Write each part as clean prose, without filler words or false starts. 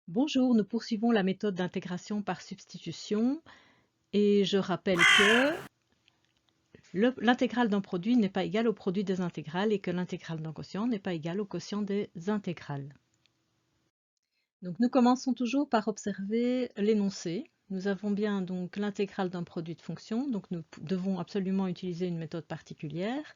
Bonjour, nous poursuivons la méthode d'intégration par substitution et je rappelle que l'intégrale d'un produit n'est pas égale au produit des intégrales et que l'intégrale d'un quotient n'est pas égale au quotient des intégrales. Donc nous commençons toujours par observer l'énoncé. Nous avons bien donc l'intégrale d'un produit de fonction, donc nous devons absolument utiliser une méthode particulière.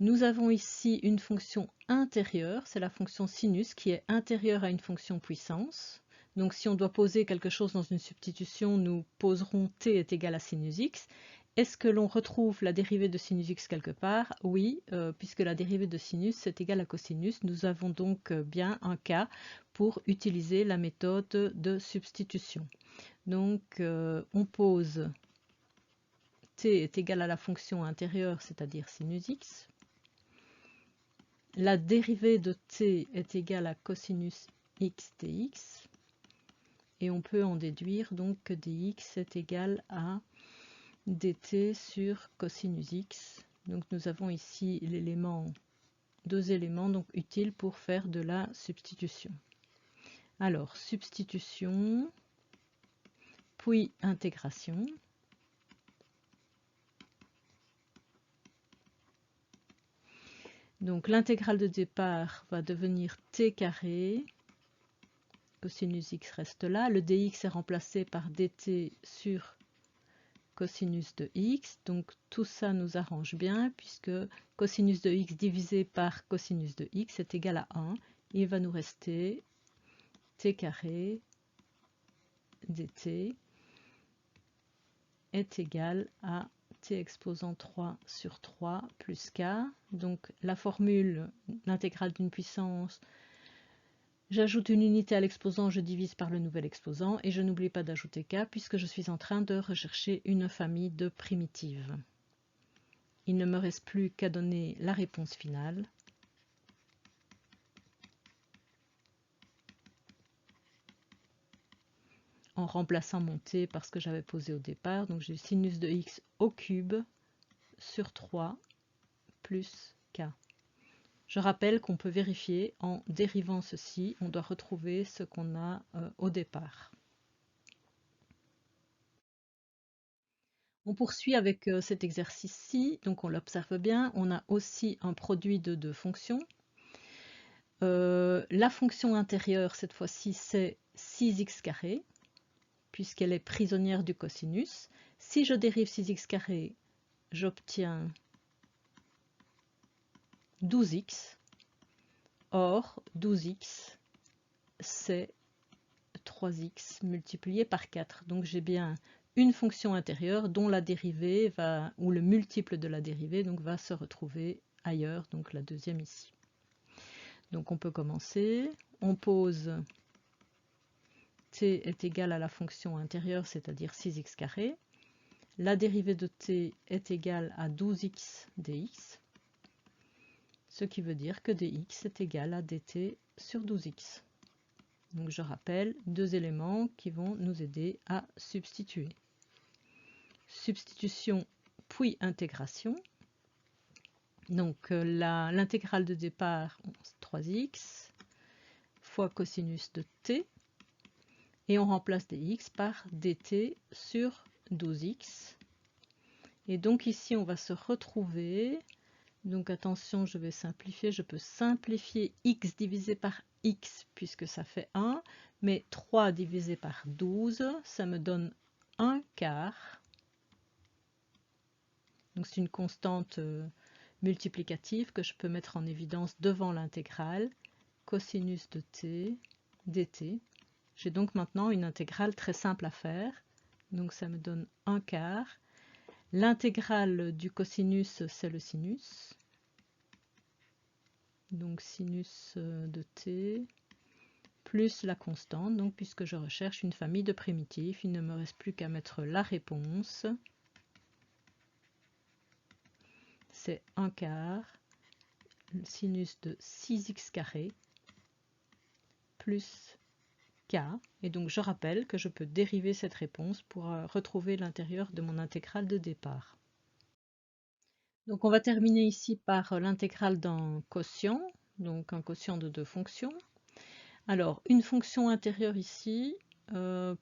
Nous avons ici une fonction intérieure, c'est la fonction sinus qui est intérieure à une fonction puissance. Donc si on doit poser quelque chose dans une substitution, nous poserons t est égal à sinus x. Est-ce que l'on retrouve la dérivée de sinus x quelque part? Oui, puisque la dérivée de sinus est égale à cosinus. Nous avons donc bien un cas pour utiliser la méthode de substitution. Donc on pose t est égal à la fonction intérieure, c'est-à-dire sinus x. La dérivée de t est égale à cosinus x dx. Et on peut en déduire donc que dx est égal à dt sur cosinus x. Donc nous avons ici deux éléments donc utiles pour faire de la substitution. Alors, substitution, puis intégration. Donc l'intégrale de départ va devenir t carré. Cosinus x reste là. Le dx est remplacé par dt sur cosinus de x. Donc tout ça nous arrange bien puisque cosinus de x divisé par cosinus de x est égal à 1. Il va nous rester t carré dt est égal à t exposant 3 sur 3 plus k. Donc la formule, l'intégrale d'une puissance, j'ajoute une unité à l'exposant, je divise par le nouvel exposant et je n'oublie pas d'ajouter k puisque je suis en train de rechercher une famille de primitives. Il ne me reste plus qu'à donner la réponse finale. En remplaçant mon t parce que j'avais posé au départ. Donc j'ai sinus de x au cube sur 3 plus k. Je rappelle qu'on peut vérifier en dérivant ceci, on doit retrouver ce qu'on a au départ. On poursuit avec cet exercice-ci, donc on l'observe bien, on a aussi un produit de deux fonctions. La fonction intérieure, cette fois-ci, c'est 6x carré, puisqu'elle est prisonnière du cosinus. Si je dérive 6x carré, j'obtiens 12x. Or, 12x, c'est 3x multiplié par 4. Donc j'ai bien une fonction intérieure dont la dérivée va, ou le multiple de la dérivée donc va se retrouver ailleurs, donc la deuxième ici. Donc on peut commencer. On pose t est égal à la fonction intérieure, c'est-à-dire 6x carré. La dérivée de t est égale à 12x dx, ce qui veut dire que dx est égal à dt sur 12x. Donc je rappelle deux éléments qui vont nous aider à substituer. Substitution puis intégration. Donc l'intégrale de départ, 3x fois cosinus de t, et on remplace dx par dt sur 12x. Et donc ici on va se retrouver, donc attention je vais simplifier, je peux simplifier x divisé par x puisque ça fait 1, mais 3 divisé par 12, ça me donne 1 quart. Donc c'est une constante multiplicative que je peux mettre en évidence devant l'intégrale cosinus de t dt. J'ai donc maintenant une intégrale très simple à faire. Donc ça me donne 1 quart. L'intégrale du cosinus, c'est le sinus. Donc sinus de t plus la constante. Donc puisque je recherche une famille de primitives, il ne me reste plus qu'à mettre la réponse. C'est 1 quart sinus de 6x carré plus k. Et donc je rappelle que je peux dériver cette réponse pour retrouver l'intérieur de mon intégrale de départ. Donc on va terminer ici par l'intégrale d'un quotient, donc un quotient de deux fonctions. Alors, une fonction intérieure ici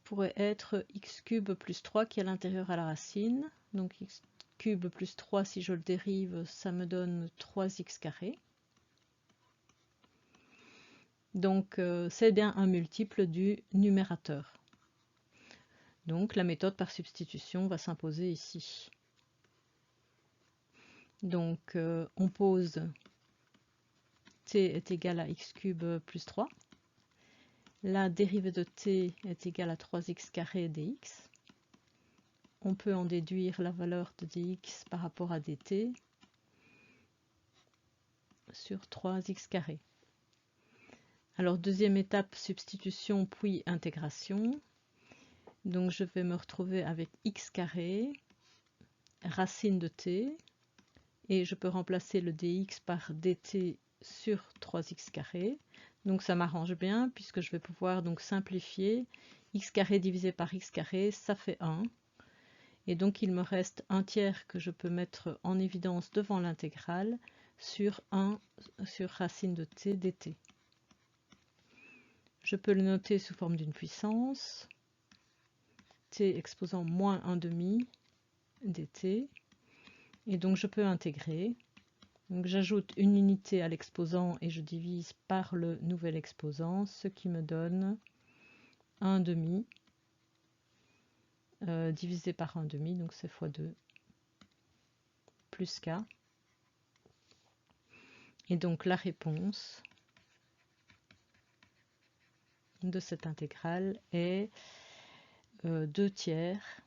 pourrait être x cube plus 3 qui est à l'intérieur à la racine. Donc x cube plus 3, si je le dérive, ça me donne 3x carré. Donc, c'est bien un multiple du numérateur. Donc, la méthode par substitution va s'imposer ici. Donc, on pose t est égal à x cube plus 3. La dérivée de t est égale à 3x carré dx. On peut en déduire la valeur de dx par rapport à dt sur 3x carré. Alors, deuxième étape, substitution puis intégration. Donc, je vais me retrouver avec x carré, racine de t, et je peux remplacer le dx par dt sur 3x carré. Donc ça m'arrange bien puisque je vais pouvoir donc simplifier. X carré divisé par x carré, ça fait 1. Et donc il me reste un tiers que je peux mettre en évidence devant l'intégrale sur 1 sur racine de t dt. Je peux le noter sous forme d'une puissance. T exposant moins 1/2 dt. Et donc je peux intégrer. Donc j'ajoute une unité à l'exposant et je divise par le nouvel exposant, ce qui me donne 1/2 divisé par 1/2, donc c'est fois 2, plus k. Et donc la réponse de cette intégrale est 2 tiers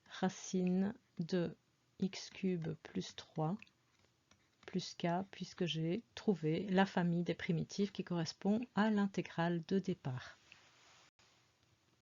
racine de x cube plus 3 plus k, puisque j'ai trouvé la famille des primitives qui correspond à l'intégrale de départ.